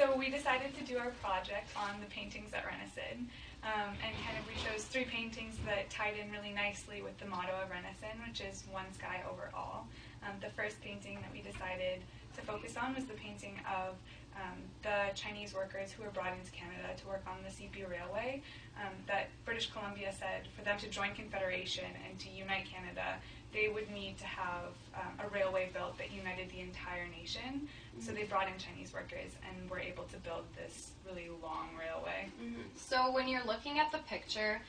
So we decided to do our project on the paintings at Renison, and kind of we chose 3 paintings that tied in really nicely with the motto of Renison, which is one sky over all. The first painting that we decided to focus on was the painting of the Chinese workers who were brought into Canada to work on the CP Railway, that British Columbia said for them to join Confederation and to unite Canada, they would need to have a railway built that united the entire nation. So they brought in Chinese workers and were able to build this really long railway. So when you're looking at the picture,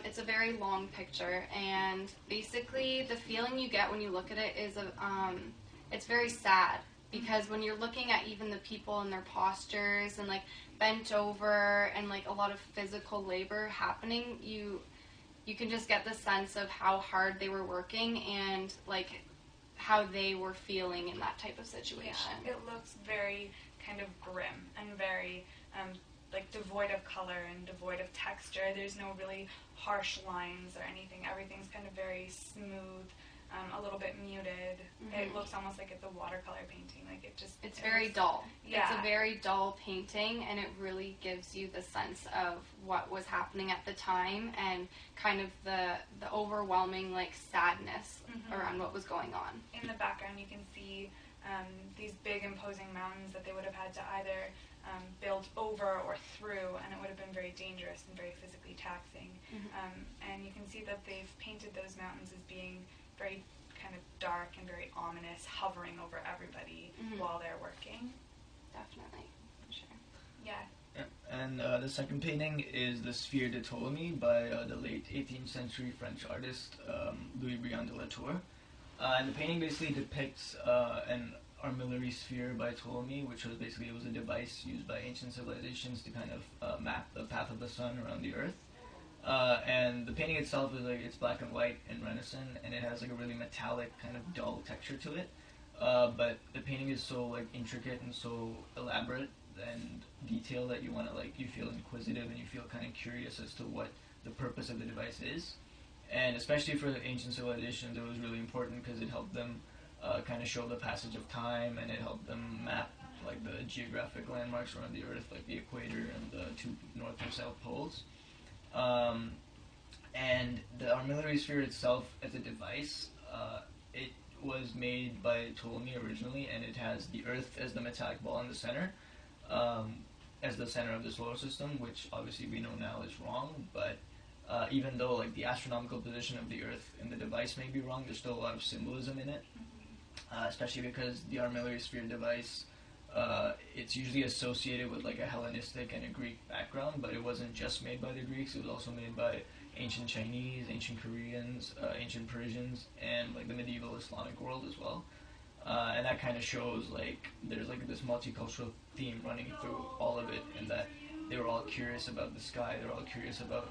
it's a very long picture, and basically the feeling you get when you look at it is it's very sad, because when you're looking at even the people and their postures and like bent over and like a lot of physical labor happening, you can just get the sense of how hard they were working and like how they were feeling in that type of situation. Yeah, it looks very kind of grim and very like devoid of color and devoid of texture. There's no really harsh lines or anything. Everything's kind of very smooth, a little bit muted. It looks almost like it's a watercolor painting. Like it's very dull. Yeah. It's a very dull painting, and it really gives you the sense of what was happening at the time and kind of the overwhelming like sadness around what was going on. In the background you can see these big imposing mountains that they would have had to either build over or through, and it would have been very dangerous and very physically taxing. And you can see that they've painted those mountains as being very kind of dark and very ominous, hovering over everybody while they're working. Definitely, sure. Yeah. And the second painting is The Sphere de Ptolemy by the late 18th century French artist Louis-Briand de la Tour. And the painting basically depicts an armillary sphere by Ptolemy, which was basically, it was a device used by ancient civilizations to kind of map the path of the sun around the earth. And the painting itself is like, it's black and white in Renison, and it has like a really metallic kind of dull texture to it. But the painting is so like intricate and so elaborate and detailed that you want to like, you feel inquisitive and you feel kind of curious as to what the purpose of the device is. And especially for the ancient civilizations, it was really important because it helped them kind of show the passage of time, and it helped them map like the geographic landmarks around the earth, like the equator and the 2 north and south poles. And the armillary sphere itself as a device, it was made by Ptolemy originally, and it has the earth as the metallic ball in the center, as the center of the solar system, which obviously we know now is wrong, but even though like the astronomical position of the earth in the device may be wrong, there's still a lot of symbolism in it, especially because the armillary sphere device, it's usually associated with like a Hellenistic and a Greek background, but it wasn't just made by the Greeks, it was also made by ancient Chinese, ancient Koreans, ancient Persians, and like the medieval Islamic world as well. And that kind of shows like there's like this multicultural theme running through all of it, and that they were all curious about the sky, they were all curious about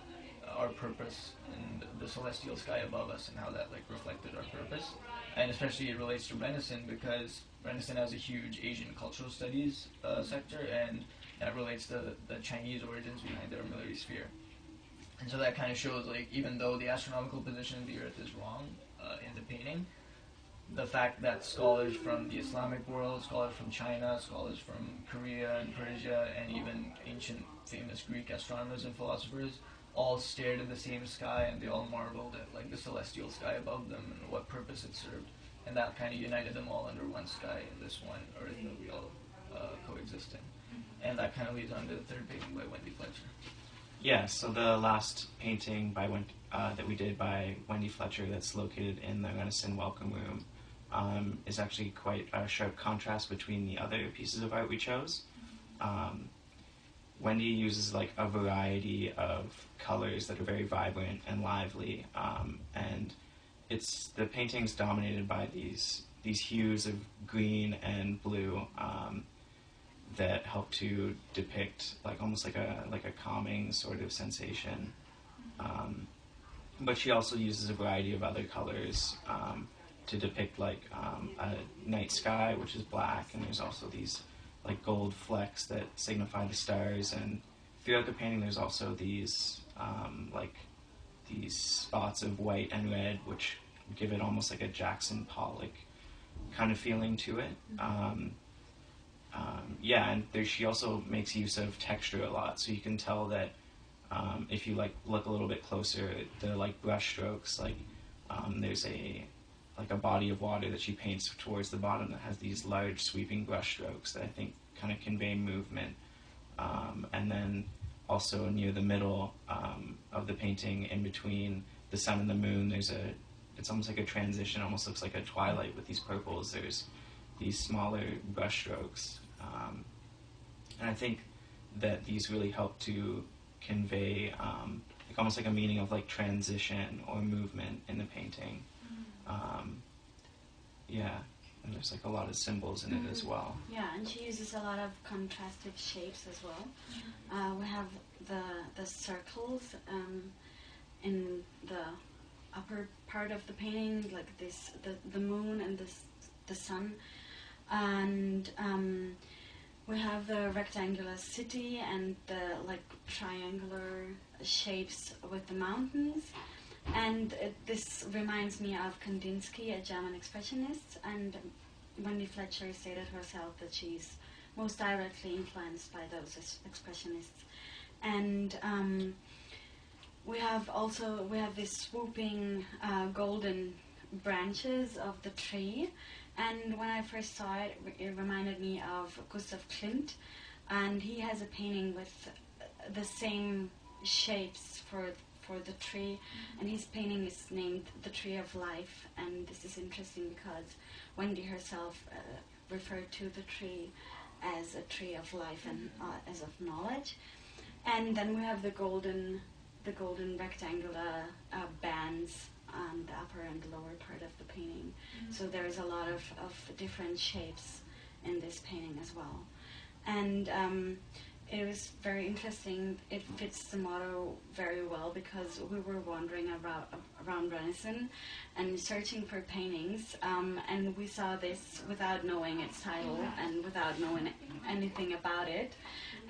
our purpose and the celestial sky above us and how that like reflected our purpose. And especially it relates to Renison because Renison has a huge Asian cultural studies sector, and that relates to the Chinese origins behind the armillary sphere. And so that kind of shows like even though the astronomical position of the earth is wrong in the painting, the fact that scholars from the Islamic world, scholars from China, scholars from Korea and Persia, and even ancient famous Greek astronomers and philosophers all stared at the same sky, and they all marveled at like the celestial sky above them and what purpose it served, and that kind of united them all under one sky in this one earth that we all coexist in. And that kind of leads on to the third painting by Wendy Fletcher. Yeah, so the last painting by that we did by Wendy Fletcher that's located in the Renison Welcome Room is actually quite a sharp contrast between the other pieces of art we chose. Wendy uses like a variety of colors that are very vibrant and lively, and the painting's dominated by these hues of green and blue that help to depict like almost like a calming sort of sensation. But she also uses a variety of other colors to depict like a night sky, which is black, and there's also these like gold flecks that signify the stars, and throughout the painting there's also these these spots of white and red which give it almost like a Jackson Pollock kind of feeling to it. yeah, and she also makes use of texture a lot, so you can tell that if you like look a little bit closer, the like brush strokes, like there's a body of water that she paints towards the bottom that has these large sweeping brush strokes that I think kind of convey movement. And then also near the middle of the painting, in between the sun and the moon, it's almost like a transition, almost looks like a twilight with these purples. There's these smaller brush strokes. And I think that these really help to convey like almost like a meaning of like transition or movement in the painting. Yeah, and there's like a lot of symbols in it as well. Yeah, and she uses a lot of contrastive shapes as well. We have the circles in the upper part of the painting, like this, the moon and the sun, and we have the rectangular city and the like triangular shapes with the mountains. And this reminds me of Kandinsky, a German expressionist, and Wendy Fletcher stated herself that she's most directly influenced by those expressionists. And we have this swooping golden branches of the tree, and when I first saw it, it reminded me of Gustav Klimt, and he has a painting with the same shapes for the tree, and his painting is named The Tree of Life, and this is interesting because Wendy herself referred to the tree as a tree of life and as of knowledge. And then we have the golden rectangular bands on the upper and lower part of the painting. So there is a lot of different shapes in this painting as well. And it was very interesting. It fits the motto very well because we were wandering around Renison and searching for paintings, and we saw this without knowing its title and without knowing anything about it,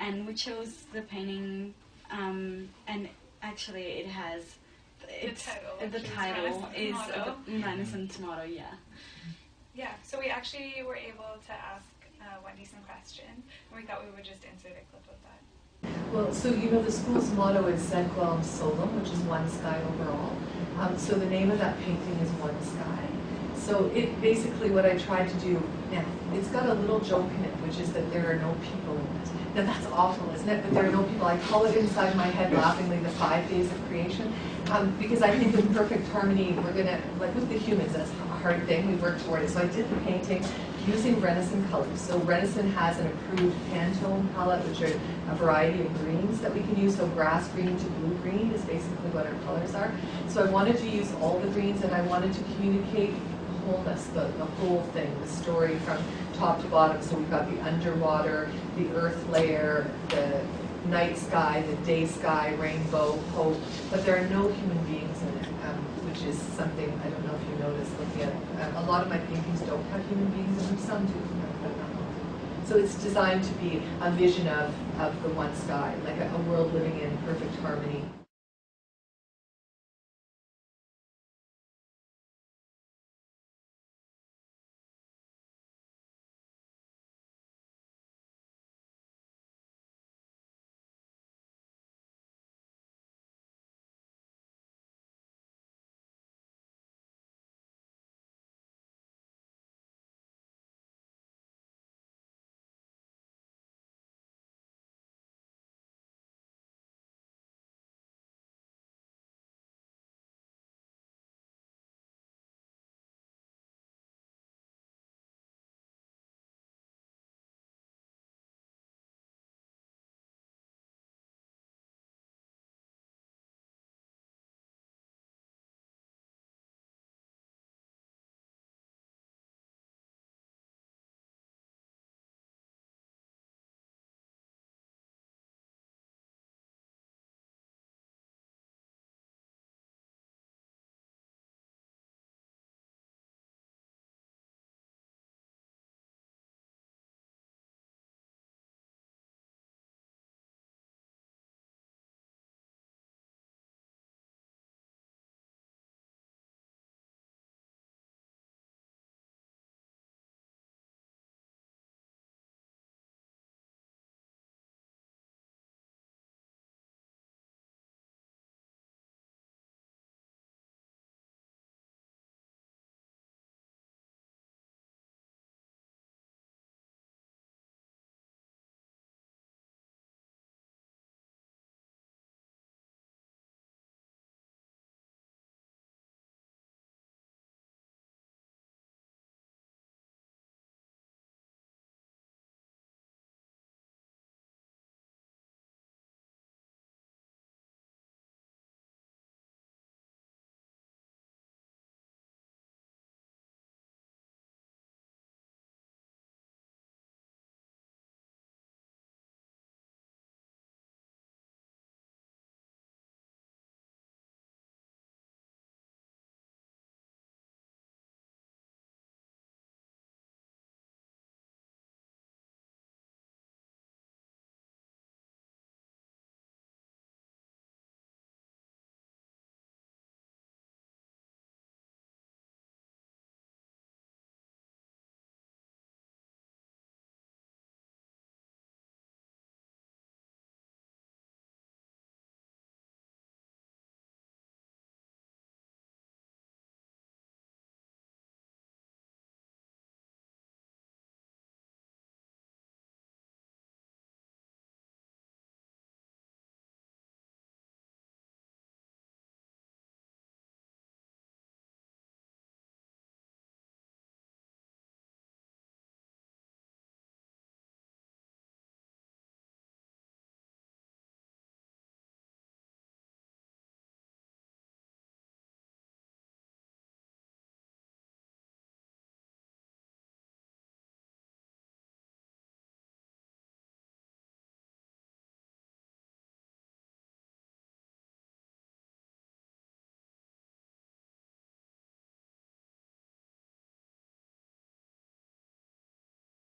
and we chose the painting, and actually it has the title is the Renaissance motto. Yeah, so we actually were able to ask Wendy some questions, and we thought we would just insert a clip of that. Well, so the school's motto is Sed Quellum Solum, which is one sky overall. So the name of that painting is One Sky. So it basically what I tried to do, now it's got a little joke in it, which is that there are no people in it. Now that's awful, isn't it? But there are no people. I call it inside my head laughingly the 5 days of creation, because I think in perfect harmony, we're gonna, like with the humans, that's a hard thing, we work toward it. So I did the painting using Renison colors. So Renison has an approved Pantone palette, which are a variety of greens that we can use. So grass green to blue green is basically what our colors are. So I wanted to use all the greens, and I wanted to communicate wholeness, the whole thing, the story from top to bottom. So we've got the underwater, the earth layer, the night sky, the day sky, rainbow, hope, but there are no human beings in it, which is something I don't know if you noticed looking at it. A lot of my paintings don't have human beings in them, some do, but not all. So it's designed to be a vision of the one sky, like a world living in perfect harmony.